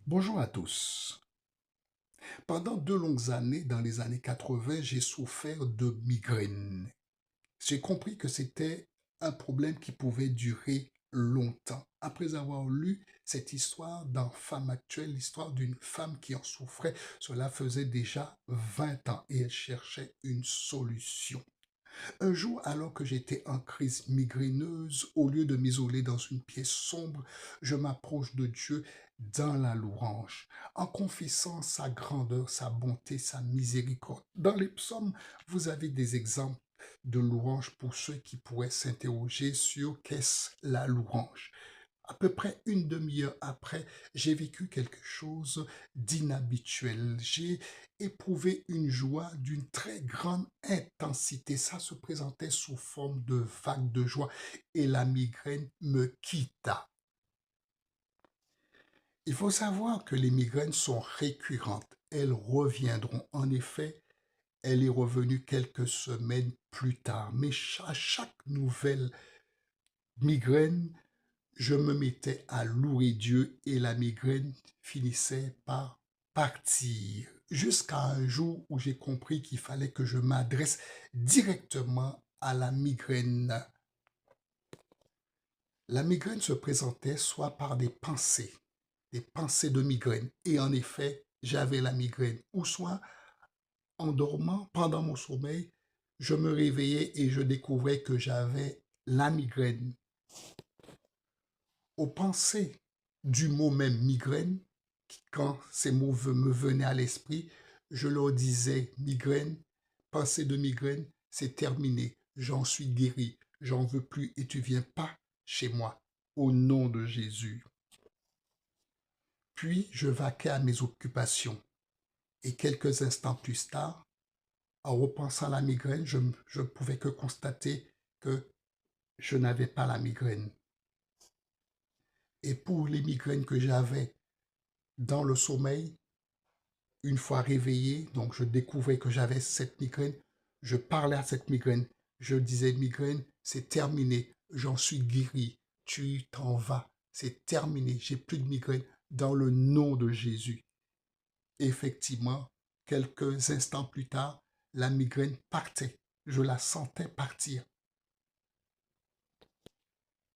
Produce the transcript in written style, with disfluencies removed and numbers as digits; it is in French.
Bonjour à tous. Pendant de longues années, dans les années 80, j'ai souffert de migraines. J'ai compris que c'était un problème qui pouvait durer longtemps. Après avoir lu cette histoire dans Femme actuelle, l'histoire d'une femme qui en souffrait, cela faisait déjà 20 ans et elle cherchait une solution. Un jour, alors que j'étais en crise migraineuse, au lieu de m'isoler dans une pièce sombre, je m'approche de Dieu dans la louange, en confessant sa grandeur, sa bonté, sa miséricorde. Dans les psaumes, vous avez des exemples de louange pour ceux qui pourraient s'interroger sur qu'est-ce la louange. À peu près une demi-heure après, j'ai vécu quelque chose d'inhabituel. J'ai éprouvé une joie d'une très grande intensité. Ça se présentait sous forme de vagues de joie et la migraine me quitta. Il faut savoir que les migraines sont récurrentes. Elles reviendront. En effet, elle est revenue quelques semaines plus tard. Mais à chaque nouvelle migraine, je me mettais à louer Dieu et la migraine finissait par partir. Jusqu'à un jour où j'ai compris qu'il fallait que je m'adresse directement à la migraine. La migraine se présentait soit par des pensées de migraine. Et en effet, j'avais la migraine. Ou soit, en dormant, pendant mon sommeil, je me réveillais et je découvrais que j'avais la migraine. Aux pensées du mot même migraine, quand ces mots me venaient à l'esprit, je leur disais migraine, pensée de migraine, c'est terminé, j'en suis guéri, j'en veux plus et tu viens pas chez moi, au nom de Jésus. Puis je vaquais à mes occupations et quelques instants plus tard, en repensant à la migraine, je ne pouvais que constater que je n'avais pas la migraine. Et pour les migraines que j'avais dans le sommeil, une fois réveillé, donc je découvrais que j'avais cette migraine, je parlais à cette migraine, je disais migraine, c'est terminé, j'en suis guéri, tu t'en vas, c'est terminé, j'ai plus de migraine dans le nom de Jésus. Effectivement, quelques instants plus tard, la migraine partait, je la sentais partir.